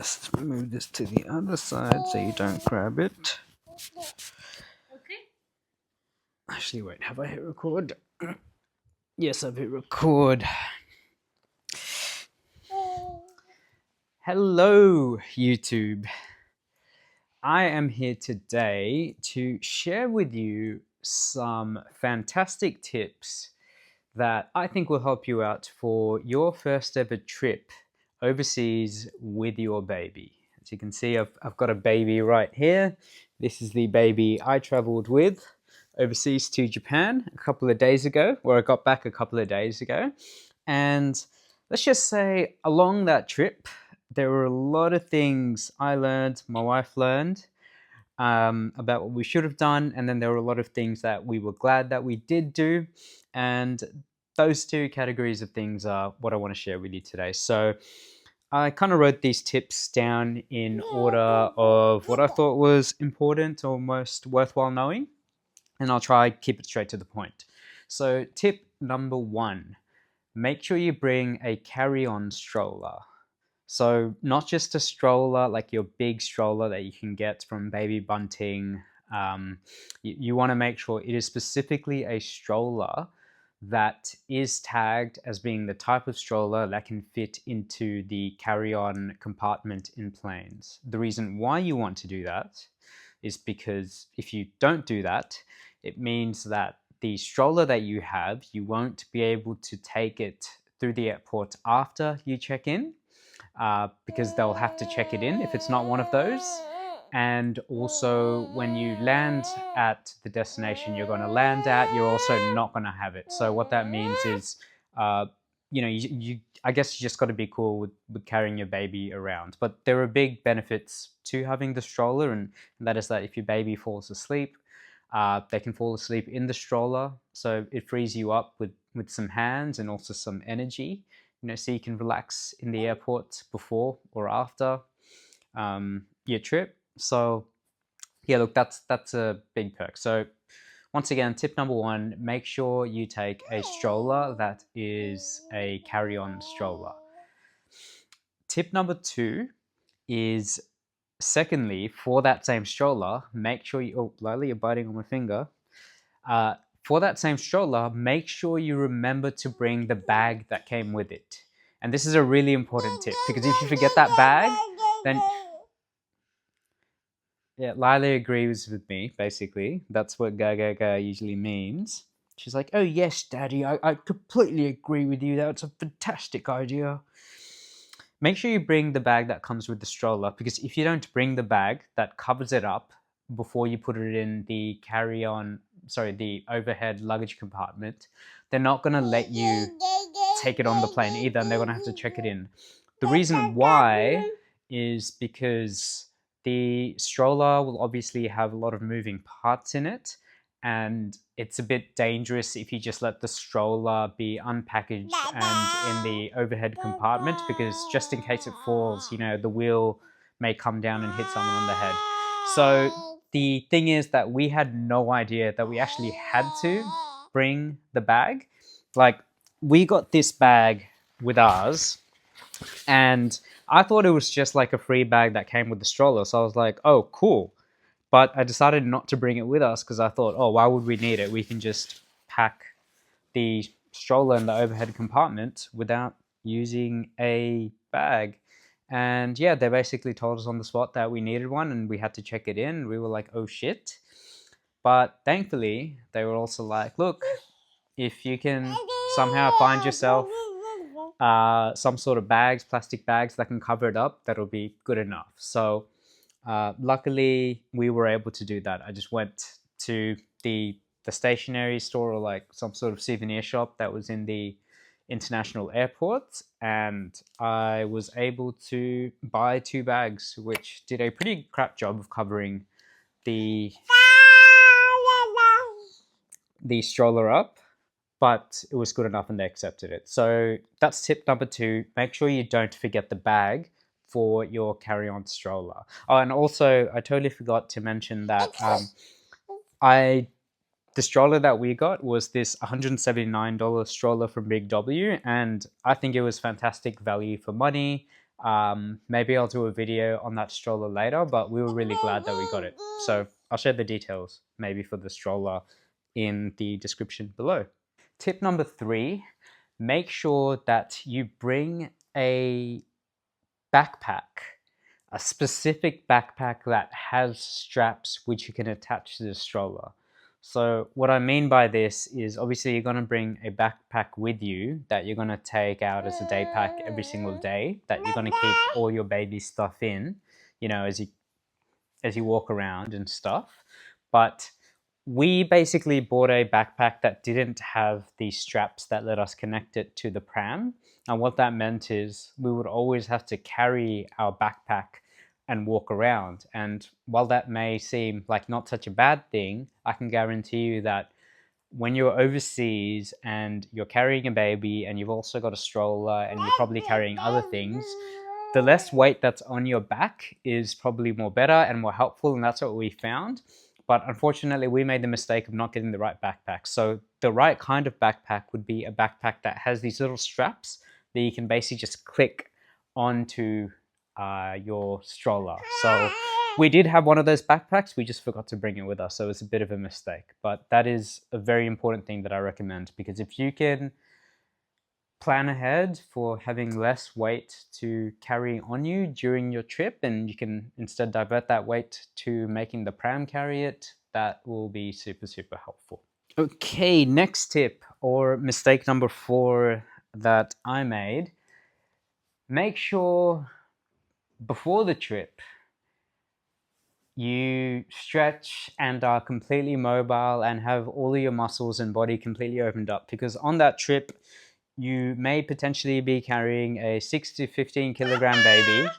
Let's move this to the other side so you don't grab it. Okay. Actually, wait, have I hit record? Yes, I've hit record. Hello, YouTube. I am here today to share with you some fantastic tips that I think will help you out for your first ever trip overseas with your baby. As you can see, I've got a baby right here. This is the baby I traveled with overseas to Japan a couple of days ago, or I got back a couple of days ago. And let's just say along that trip, there were a lot of things I learned, my wife learned, about what we should have done. And then there were a lot of things that we were glad that we did do. And those two categories of things are what I want to share with you today. So I kind of wrote these tips down in order of what I thought was important or most worthwhile knowing. And I'll try keep it straight to the point. So tip number one, make sure you bring a carry-on stroller. So not just a stroller, like your big stroller that you can get from Baby Bunting. You want to make sure it is specifically a stroller that is tagged as being the type of stroller that can fit into the carry-on compartment in planes. The reason why you want to do that is because if you don't do that, it means that the stroller that you have, you won't be able to take it through the airport after you check in, because they'll have to check it in if it's not one of those. And also, when you land at the destination you're going to land at, you're also not going to have it. So what that means is, you I guess you just got to be cool with carrying your baby around. But there are big benefits to having the stroller, and that is that if your baby falls asleep, they can fall asleep in the stroller. So it frees you up with some hands and also some energy, so you can relax in the airport before or after your trip. So yeah, look, that's a big perk. So once again, tip number one, make sure you take a stroller that is a carry-on stroller. Tip number two is, secondly, for that same stroller, make sure you, oh, Lily, you're biting on my finger. For that same stroller, make sure you remember to bring the bag that came with it. And this is a really important tip, because if you forget that bag, then yeah, Lila agrees with me, basically. That's what Gaga usually means. She's like, oh yes, Daddy, I completely agree with you. That's a fantastic idea. Make sure you bring the bag that comes with the stroller, because if you don't bring the bag that covers it up before you put it in the the overhead luggage compartment, they're not going to let you take it on the plane either, and they're going to have to check it in. The reason why is because the stroller will obviously have a lot of moving parts in it, and it's a bit dangerous if you just let the stroller be unpackaged and in the overhead compartment, because just in case it falls, the wheel may come down and hit someone on the head. So the thing is that we had no idea that we actually had to bring the bag. Like, we got this bag with ours, and I thought it was just like a free bag that came with the stroller. So I was like, oh, cool. But I decided not to bring it with us because I thought, oh, why would we need it? We can just pack the stroller in the overhead compartment without using a bag. And yeah, they basically told us on the spot that we needed one and we had to check it in. We were like, oh shit. But thankfully, they were also like, look, if you can somehow find yourself some sort of bags, plastic bags that can cover it up, that'll be good enough. So luckily, we were able to do that. I just went to the stationery store, or like some sort of souvenir shop that was in the international airport, and I was able to buy two bags, which did a pretty crap job of covering the stroller up, but it was good enough and they accepted it. So that's tip number two. Make sure you don't forget the bag for your carry-on stroller. Oh, and also I totally forgot to mention that I the stroller that we got was this $179 stroller from Big W, and I think it was fantastic value for money. Maybe I'll do a video on that stroller later, but we were really glad that we got it. So I'll share the details maybe for the stroller in the description below. Tip number 3, make sure that you bring a backpack, a specific backpack that has straps which you can attach to the stroller. So what I mean by this is obviously you're going to bring a backpack with you that you're going to take out as a day pack every single day, that you're going to keep all your baby stuff in, you know, as you walk around and stuff. But we basically bought a backpack that didn't have the straps that let us connect it to the pram. And what that meant is we would always have to carry our backpack and walk around. And while that may seem like not such a bad thing, I can guarantee you that when you're overseas and you're carrying a baby and you've also got a stroller and you're probably carrying other things, the less weight that's on your back is probably more better and more helpful, and that's what we found. But unfortunately, we made the mistake of not getting the right backpack. So the right kind of backpack would be a backpack that has these little straps that you can basically just click onto your stroller. So we did have one of those backpacks, we just forgot to bring it with us, so it's a bit of a mistake. But that is a very important thing that I recommend, because if you can plan ahead for having less weight to carry on you during your trip, and you can instead divert that weight to making the pram carry it, that will be super, super helpful. Okay, next tip, or mistake number 4 that I made: make sure before the trip you stretch and are completely mobile and have all of your muscles and body completely opened up, because on that trip you may potentially be carrying a 6 to 15 kilogram baby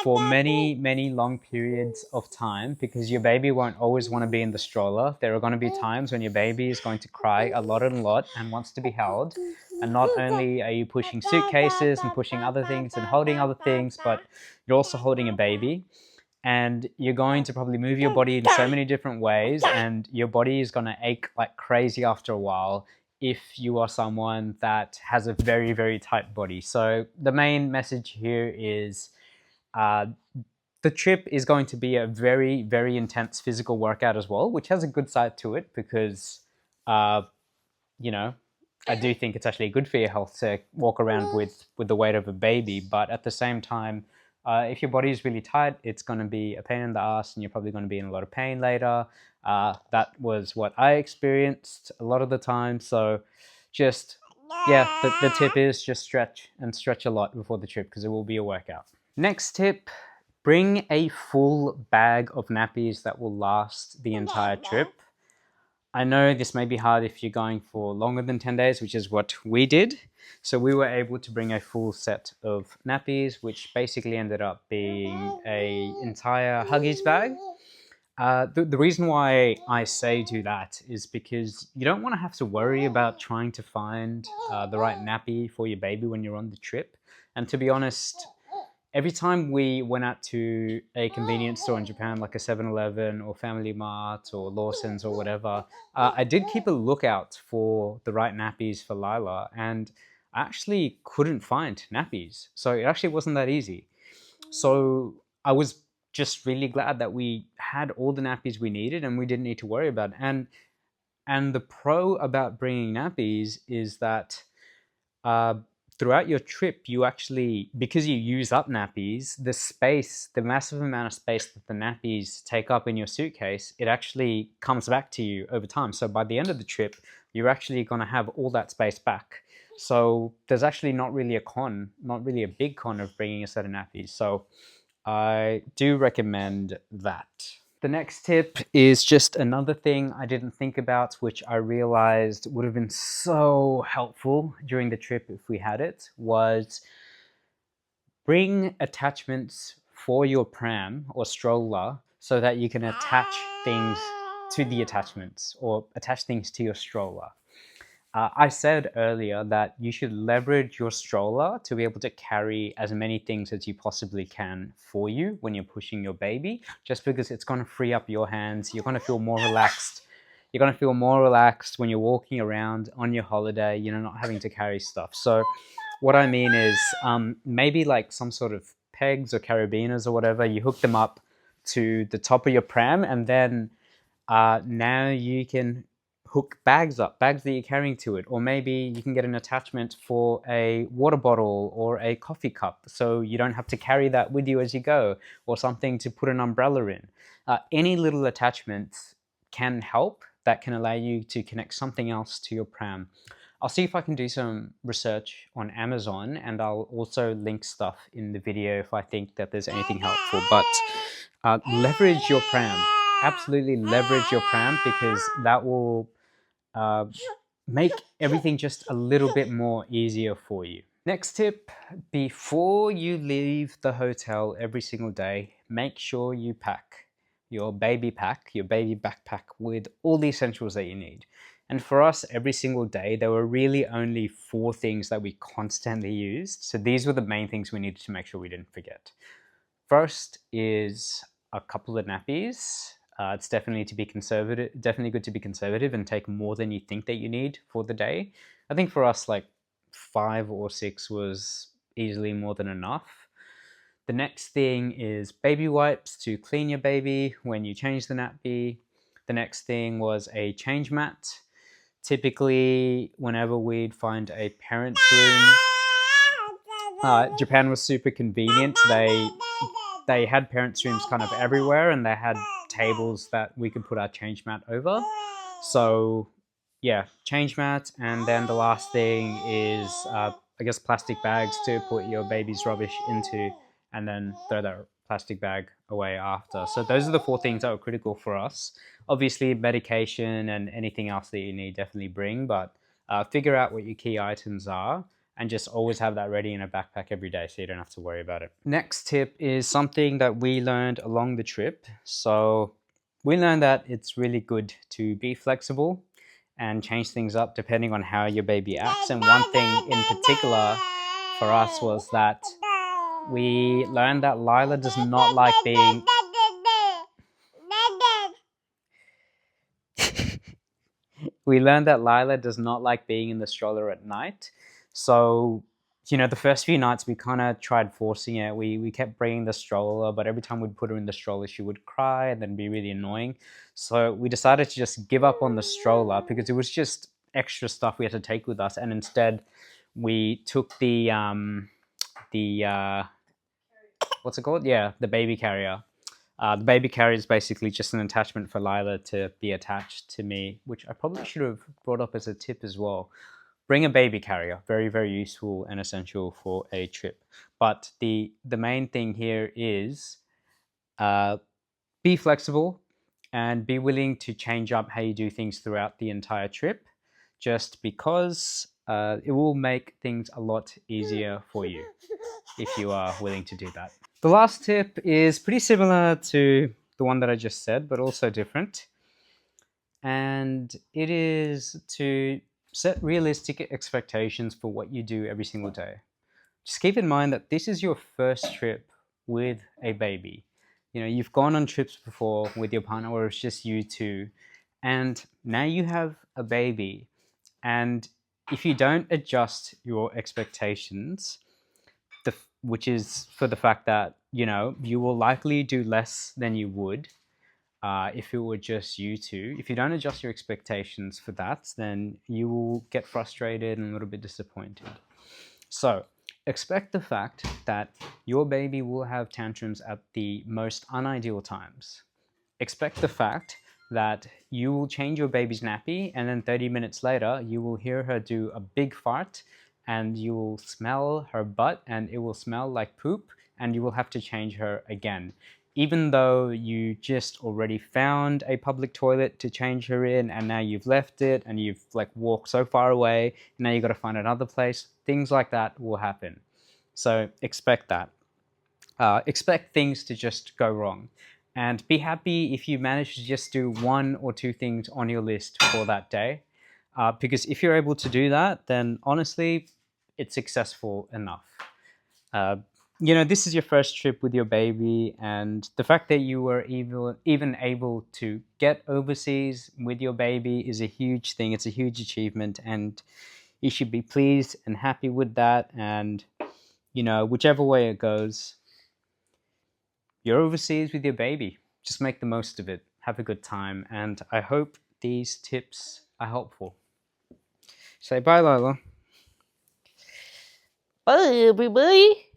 for many, many long periods of time, because your baby won't always want to be in the stroller. There are going to be times when your baby is going to cry a lot and wants to be held. And not only are you pushing suitcases and pushing other things and holding other things, but you're also holding a baby. And you're going to probably move your body in so many different ways, and your body is going to ache like crazy after a while if you are someone that has a very, very tight body. So the main message here is the trip is going to be a very, very intense physical workout as well, which has a good side to it, because you know, I do think it's actually good for your health to walk around with the weight of a baby. But at the same time, if your body is really tight, it's going to be a pain in the ass, and you're probably going to be in a lot of pain later. That was what I experienced a lot of the time. So just, yeah, the tip is just stretch, and stretch a lot before the trip, because it will be a workout. Next tip, bring a full bag of nappies that will last the entire trip. I know this may be hard if you're going for longer than 10 days, which is what we did. So we were able to bring a full set of nappies, which basically ended up being an entire Huggies bag. The reason why I say do that is because you don't want to have to worry about trying to find the right nappy for your baby when you're on the trip. And to be honest, every time we went out to a convenience store in Japan, like a 7-Eleven or Family Mart or Lawson's or whatever, I did keep a lookout for the right nappies for Lila, and I actually couldn't find nappies. So it actually wasn't that easy. So I was just really glad that we had all the nappies we needed and we didn't need to worry about it. And the pro about bringing nappies is that throughout your trip, you actually, because you use up nappies, the massive amount of space that the nappies take up in your suitcase, it actually comes back to you over time. So by the end of the trip, you're actually going to have all that space back. So there's actually not really a big con of bringing a set of nappies. So I do recommend that. The next tip is just another thing I didn't think about, which I realized would have been so helpful during the trip if we had it, was bring attachments for your pram or stroller so that you can attach things to the attachments or attach things to your stroller. I said earlier that you should leverage your stroller to be able to carry as many things as you possibly can for you when you're pushing your baby, just because it's going to free up your hands. You're going to feel more relaxed. You're going to feel more relaxed when you're walking around on your holiday, not having to carry stuff. So What I mean is maybe like some sort of pegs or carabiners or whatever, you hook them up to the top of your pram, and then now you can hook bags up, bags that you're carrying to it. Or maybe you can get an attachment for a water bottle or a coffee cup, so you don't have to carry that with you as you go, or something to put an umbrella in. Any little attachment can help, that can allow you to connect something else to your pram. I'll see if I can do some research on Amazon, and I'll also link stuff in the video if I think that there's anything helpful. But leverage your pram. Absolutely leverage your pram, because that will make everything just a little bit more easier for you. Next tip, before you leave the hotel every single day, make sure you pack your baby backpack with all the essentials that you need. And for us, every single day, there were really only 4 things that we constantly used. So these were the main things we needed to make sure we didn't forget. First is a couple of nappies. It's definitely good to be conservative and take more than you think that you need for the day. I think for us, like 5 or 6 was easily more than enough. The next thing is baby wipes to clean your baby when you change the nappy. The next thing was a change mat. Typically, whenever we'd find a parent's room, Japan was super convenient. They had parents' rooms kind of everywhere, and they had tables that we could put our change mat over. So yeah, change mat. And then the last thing is I guess plastic bags to put your baby's rubbish into, and then throw that plastic bag away after. So those are the 4 things that were critical for us. Obviously, medication and anything else that you need, definitely bring, but figure out what your key items are, and just always have that ready in a backpack every day so you don't have to worry about it. Next tip is something that we learned along the trip. So we learned that it's really good to be flexible and change things up depending on how your baby acts. And one thing in particular for us was that we learned that Lila does not like being in the stroller at night. So, the first few nights we kind of tried forcing it. We kept bringing the stroller, but every time we'd put her in the stroller, she would cry and then be really annoying. So we decided to just give up on the stroller, because it was just extra stuff we had to take with us. And instead, we took the what's it called? Yeah, the baby carrier. The baby carrier is basically just an attachment for Lila to be attached to me, which I probably should have brought up as a tip as well. Bring a baby carrier, very, very useful and essential for a trip. But the main thing here is be flexible and be willing to change up how you do things throughout the entire trip, just because it will make things a lot easier for you if you are willing to do that. The last tip is pretty similar to the one that I just said, but also different. And it is to set realistic expectations for what you do every single day. Just keep in mind that this is your first trip with a baby. You've gone on trips before with your partner, or it's just you two, and now you have a baby. And if you don't adjust your expectations, which is for the fact that you will likely do less than you would if it were just you two. If you don't adjust your expectations for that, then you will get frustrated and a little bit disappointed. So expect the fact that your baby will have tantrums at the most unideal times. Expect the fact that you will change your baby's nappy, and then 30 minutes later you will hear her do a big fart, and you will smell her butt, and it will smell like poop, and you will have to change her again. Even though you just already found a public toilet to change her in, and now you've left it, and you've walked so far away, and now you've got to find another place. Things like that will happen. So expect that. Expect things to just go wrong. And be happy if you manage to just do 1 or 2 things on your list for that day. Because if you're able to do that, then honestly, it's successful enough. This is your first trip with your baby, and the fact that you were even able to get overseas with your baby is a huge thing. It's a huge achievement, and You should be pleased and happy with that. And, you know, whichever way it goes, you're overseas with your baby. Just make the most of it. Have a good time. And I hope these tips are helpful. Say bye, Lola. Bye, everybody.